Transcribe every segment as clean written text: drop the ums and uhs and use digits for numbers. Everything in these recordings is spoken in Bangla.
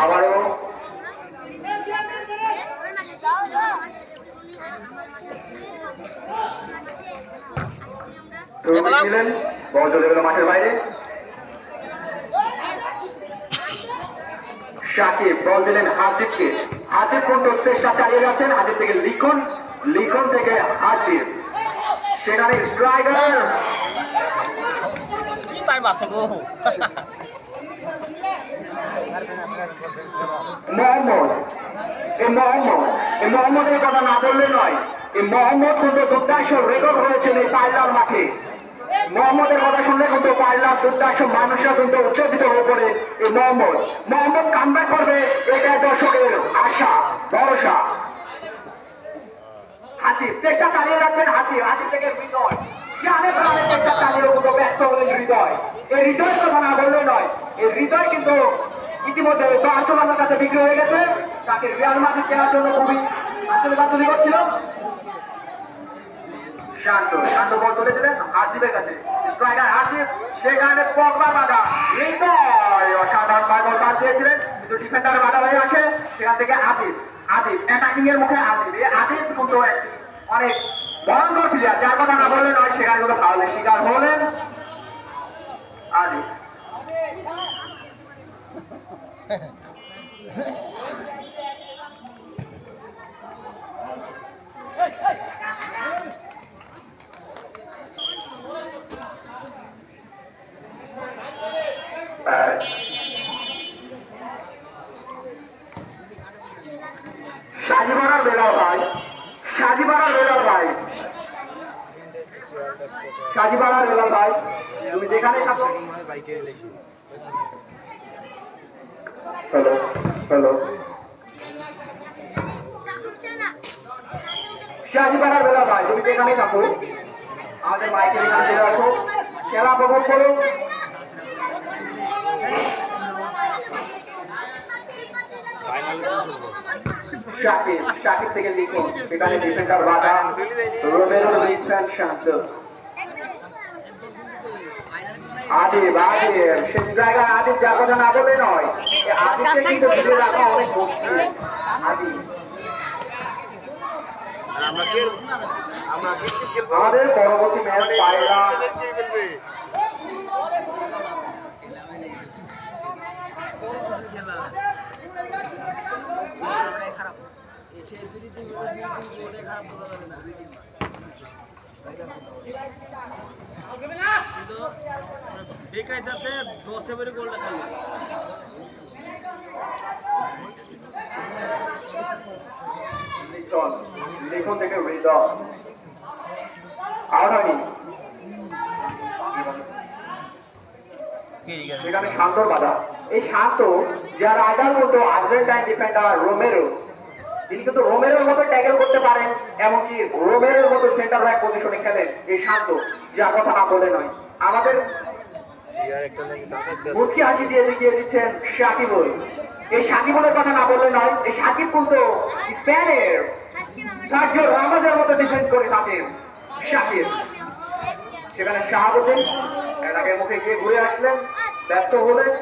আবারও ছিলেন বল চলে গেল মাঠের বাইরে। শাকিব বল দিলেন হাজিবকে, হাজিব কিন্তু চেষ্টা চালিয়ে যাচ্ছেন, হাজিব থেকে লিখন, লিখন থেকে হাজিব, সেখানে স্ট্রাইকার মোহাম্মদ। এই মোহাম্মদের কথা না বললে নয়, এই মোহাম্মদ কিন্তু দুর্দান্ত রেকর্ড হয়েছিল এই পাইলার মাঠে। মোহাম্মদের কথা শুনলে কিন্তু পাইলার দুর্দান্ত মানুষরা কিন্তু উচ্চকিত হয়ে পড়ে। এই মোহাম্মদ কামব্যাক করবে, এটা দর্শকের আশা ভরসা। হাসিব চেষ্টা চালিয়ে যাচ্ছেন, হাসিব থেকে হৃদয় জানে প্রাণের চেষ্টা চালিয়ে কিন্তু ব্যস্ত হলেন হৃদয়। এই হৃদয়ের কথা না বললে নয়, এই হৃদয় কিন্তু ইতিমধ্যে বার্সেলোনার কাছে বিক্রি হয়ে গেছে, তাকে রিয়াল মাদ্রিদ কেনার জন্য খুবই আসলে বাতুলি করছিল। শান্ত বল তুলেছিলেন হাসিবের কাছে, স্ট্রাইকার হাসিব, সেখানে পগবা বাধা, হৃদয় অসাধারণ বল পাস দিয়েছিলেন, কিন্তু ডিফেন্ডার বাধা হয়ে আসে, সেখান থেকে আদিব অ্যাটাকিং এর মুখে আদিব কিন্তু অনেক ভয়ঙ্কর প্লেয়ার, যার কথা না বললে নয়, সেখানে কিন্তু ফাউলের শিকার হলেন আদিব। সাজিবাড়ার বেলাল ভাই, তুমি যেখানে থাকো, হ্যালো সাজিবাড়ার বেলাল ভাই, তুমি যেখানে থাকো আমাদের মাইকের কাছে রাখো, খেলা উপভোগ করো। শাকিব থেকে লিখুন, সেখানে ডিফেন্ডার বাধা, রোমেরো ডিফেন্স শান্ত, আদিব সে জায়গায় আদিব, যার কথা না বলে নয়, আদিবকে কিন্তু ভিড়ে রাখা অনেক মুশকিল। আমাদের পরবর্তী ম্যাচ পায়রা লিখন থেকে হৃদয় আওয়ানি, সেখানে শান্তর বাধা। এই শান্ত, যার আগার মতো আর্জেন্টাইন ডিফেন্ডার রোমেরো, তিনি কিন্তু রোমেরোর মতো ট্যাকেল করতে পারেন, এমনকি রোমেরোর মতো সেন্টার ব্যাক পজিশনে খেলেন এই শান্ত, যার কথা না বলে নয়। আমাদের মুখি হাসি দিয়ে দেখিয়ে দিচ্ছেন সাকিবুল, এই সাকিবুলের কথা না বললে নয়, এই সাকিব কিন্তু স্পেনের সার্জিও রামোসের মতো ডিফেন্স করে থাকেন সাকিব। সেখানে শাহাবুদ্দিন এটাকে মুখে গিয়ে ঘুরে আসলেন, ব্যস্ত হলেন,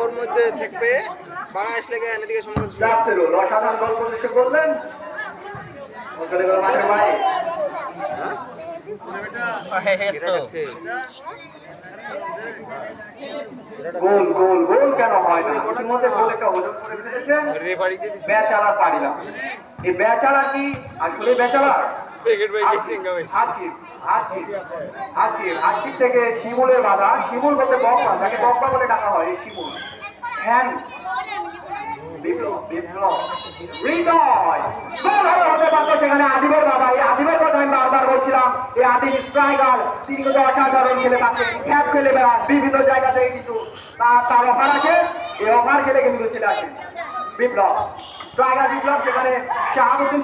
ওর মধ্যে থাকবে বাড়া আসলে এদিকে অসাধারণ দল প্রদর্শন করলেন, গোল কেন হয় না? ইতিমধ্যে গোল একটা হজম করে ফেলেছেন বেচারা পারিলা। এই বেচারা কি আসলে বেচারা? হাসিব থেকে শিমুলের বাধা, শিমুল বলতে বকবা, যাকে বকবা বলে ডাকা হয় এই শিমুল। হ্যাঁ সেখানে আদিবের বাবা, এই আদিবের কথা আমি বারবার বলছিলাম, এই আদিব স্ট্রাইকার, তিনি কিন্তু অসাধারণ খেলে থাকেন, খ্যাপ খেলে বেড়ান বিভিন্ন জায়গা থেকে, কিছু তার অফার আছে, এই অফার খেলে কিন্তু চলে আসেন বিপ্লব, স্ট্রাইকার বিপ্লব, সেখানে শাহাবুদ্দিন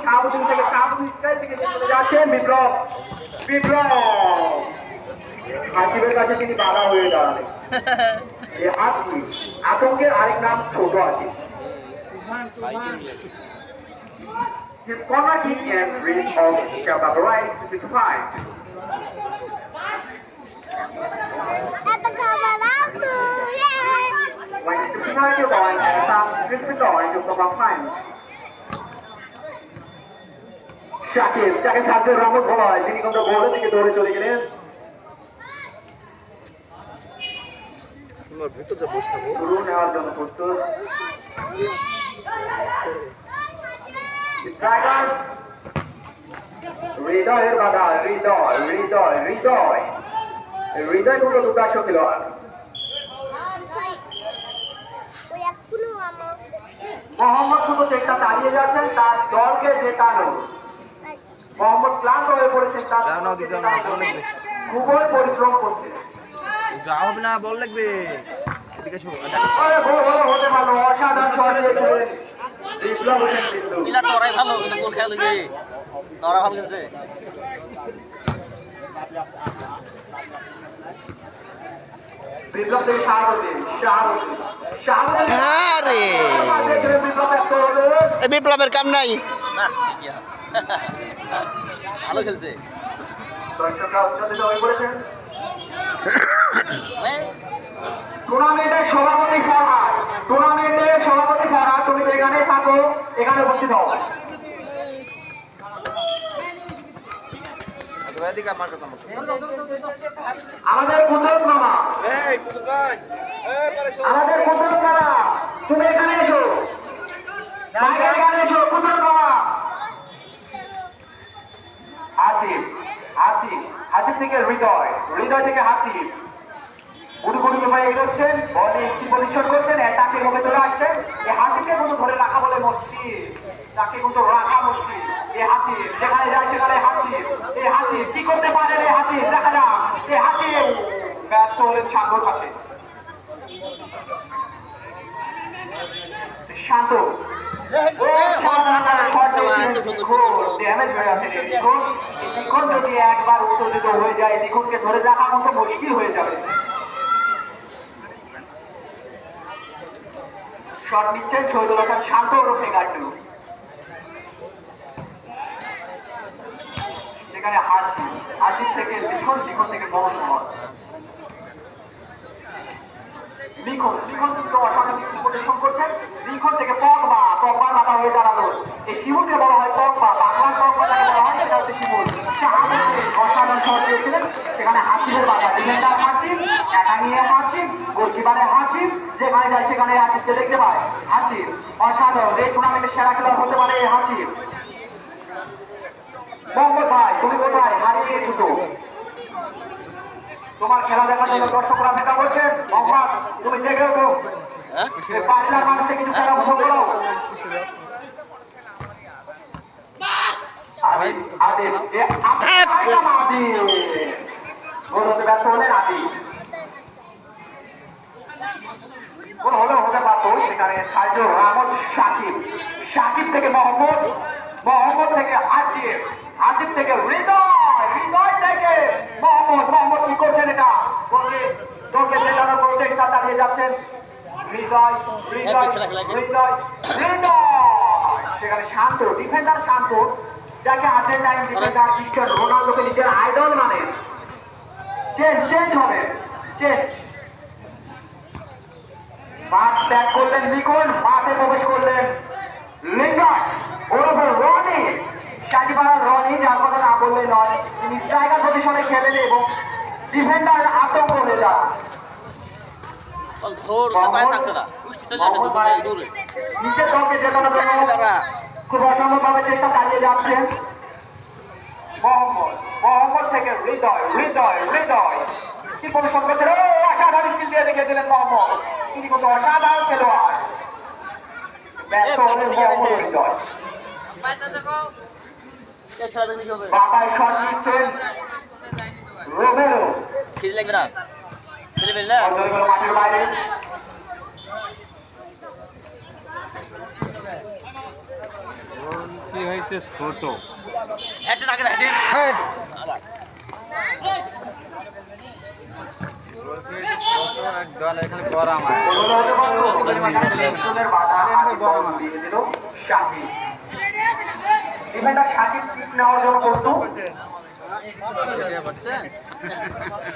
থেকে চলে যাচ্ছেন বিপ্লব, হাসিবের কাছে তিনি বাধা হয়ে দাঁড়ালেন। এই আসিফ আতঙ্কের আরেক নাম ছোট Asif. His corner kick and reach of Shabab right to the fight. When the try to on and some Gryffindor into cover fight. Shakib যাকে সাহায্যের রমজ বলা হয় তিনি কিন্তু গোলের দিকে দৌড়ে চলে গেলেন। তোমার ভিতরে বসে থাকো। শুরু নেওয়ার জন্য প্রস্তুত। স্ট্রাইকার হৃদয়ের বাধা হৃদয় হৃদয় হৃদয় হৃদয় কোনো দুর্দার্শ খেলোয়াড়। মোহাম্মদ শুধু চেষ্টা চালিয়ে যাচ্ছেন তার দলকে জেতানো। মোহাম্মদ ক্লান্ত হয়ে পড়েছেন তার খুবই পরিশ্রম করছে। যাও হবে না বল লাগবে এদিকে শো হতে পারলো অসাধারণ শট দিয়েছিলেন বিপ্লব হোসেন কিন্তু। মিলা তোরাই ভালো কিন্তু কোন খেলা লাগে তোরা ভালো খেলছে বিপ্লব থেকে শাহাবুদ্দিন শাহাবুদ্দিন শাহাবুদ্দিন আরে বিপ্লব ব্যস্ত হলো। এই বিপ্লবের কাম নাই। না ঠিকই আছে ভালো খেলছে দর্শকরা উচ্ছ্বসিত হয়ে পড়েছেন। হ্যাঁ টুর্নামেন্টের সভাপতি ফরহাদ তুমি তো এখানে থাকো এখানে উপস্থিত হও। এদিকে আমার কথা মতো আমাদের কুদরত মামা এই কুতুব ভাই এই পরে শো আমাদের কুদরত মামা তুমি এখানে এসো এখানে এসো কুদরত মামা। হাসিফ থেকে হৃদয় থেকে হাসিফ গুড়ি ভাই এগোচ্ছেন বলে একটি পজিশন করছেন অ্যাটাকের মুখে চলে আসছেন। এই হাসিফকে কিন্তু ধরে রাখা বলে মুশকিল তাকে কিন্তু রাখা মুশকিল। এই হাসিফ যেখানে যায় সেখানে হাসিফ কি করতে পারে রে হাসিফ দেখা যাক। এই হাসিফ ব্যস্ত হলেন শান্তর কাছে। শান্ত যদি একবার উত্তেজিত হয়ে যায় লিখনকে ধরে রাখা মতো মুশকিল হয়ে যাবে। শট নিচ্ছেন শহীদুল হাসান শান্ত ওরফে গাড্ডু। সেখানে হাসিফ থেকে লিখন থেকে মোহাম্মদ লিখন কিন্তু অসাধারণ প্রদর্শন করছেন। লিখন থেকে পগবার মাথা হয়ে দাঁড়ালো। এই শিমুলকে বলা হয় পগবা বাংলার পগবা যাকে বলা হয় সেটা হচ্ছে শিমুল। অসাধারণ শট দিয়েছিলেন সেখানে হাসিফের বাধা ডিফেন্ডার হাসিফ একা নিয়ে হাসিফ গোলকিপারে হাসিফ যেখানে যায় সেখানে হাসিফকে দেখতে পায়। হাসিফ অসাধারণ এই টুর্নামেন্টের সেরা খেলোয়াড় হতে পারে এই হাসিফ। মোহাম্মদ ভাই তুমি কোথায় হারিয়ে দুটো তোমার খেলা দেখার জন্য দর্শকরা অপেক্ষা করছেন। মোহাম্মদ তুমি জেগে ওঠো পাঁচলার মানুষকে কিছু খেলা উপভোগ করো। ব্যস্ত হলেন আদি কোন হলেও হতে পারতো সেখানে সাহায্য রহমত শাকিব থেকে মোহাম্মদ থেকে আসিফ থেকে হৃদয় থেকে মোহাম্মদ কি করছেন এটা দলকে জেতানোর প্রচেষ্টা চালিয়ে যাচ্ছেন। হৃদয় সেখানে শান্ত ডিফেন্ডার শান্ত যাকে আর্জেন্টাইন ডিফেন্ডার ক্রিস্টিয়ানো রোনাল্ডোকে নিজের আইডল মানে চেঞ্জ হবে মাঠ ত্যাগ করলেন লিখন মাঠে প্রবেশ করলেন লিঙ্গার ওরফে রনি শাকিবারার রনি যার কথা না বললে নয় তিনি স্ট্রাইকার পজিশনে খেলেন এবং ডিফেন্ডার আতঙ্ক হয়ে যান। নিচের দলকে জেতানোর জন্য খুব অসম্ভবভাবে চেষ্টা চালিয়ে যাচ্ছেন। মোহাম্মদ থেকে হৃদয় কি পরিশ্রম করছেন অসাধারণ স্কিল দিয়ে দেখিয়ে দিলেন মোহাম্মদ। তিনি কিন্তু অসাধারণ খেলোয়াড়। ব্যস্ত হলেন মোহাম্মদ হৃদয় বাবায় শট নিচ্ছেন রোমেরো মাঠের বাইরে কি হয়েছে ছোট হেড ডিফেন্ডার সাকিব কিক নেওয়ার জন্য প্রস্তুত।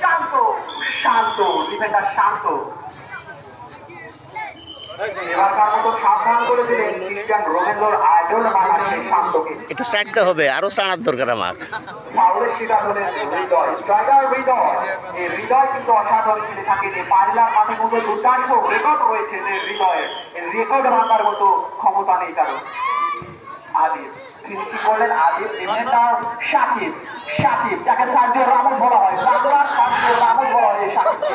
শান্ত শান্ত ডিফেন্ডার শান্ত। এবারকার মতো সাবধান করে দিলেন ক্রিস্টিয়ান রোনালদোর আইডল বানাচ্ছে শান্তকে। একটু ছাড়তে হবে, আরো ছাড়ার দরকার আমার। ফাউলের শিকার হলেন হৃদয়, স্ট্রাইকার হৃদয়। এই হৃদয় কিন্তু অসাধারণ খেলে থাকেন। এই পারিলার মাঠে মতো দুর্দান্ত রেকর্ড রয়েছে যে হৃদয়ের, এই রেকর্ড ভাঙার মতো ক্ষমতা নেই কারো। আদিব ফিনিশিং করলেন আদিব, ডিফেন্ডার সাকিব। সাকিব যাকে সার্জিও রামোস বলা হয়, বাংলার সার্জিও রামোস বলা হয় এই সাকিবকে।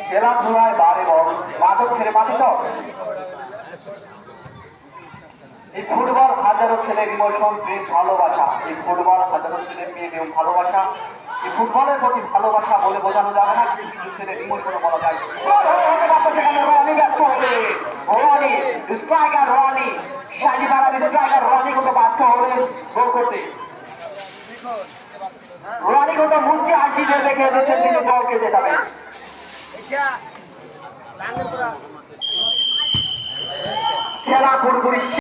খেলাধুলায় বারে বল মাদক ছেড়ে মাটি তো। এই ফুটবল হাজারো ছেলের ইমোশন, প্রেম, ভালোবাসা। এই ফুটবল হাজারো ছেলের মেয়েদের ভালোবাসা। এই ফুটবলের প্রতি ভালোবাসা বলে বোঝানো যাবে না, কিছু কিছু ছেলের ইমোশন বলা যায়। সেখানে রনি ব্যস্ত হবে, রনি স্ট্রাইকার রনি, শাহিবাড়ার স্ট্রাইকার রনি কিন্তু বাধ্য হলেন গোল করতে। রনি কিন্তু মুখকে হাসি দিয়ে দেখে এসেছেন তিনি দলকে জেতাবেন। খেলা পুরোপুরি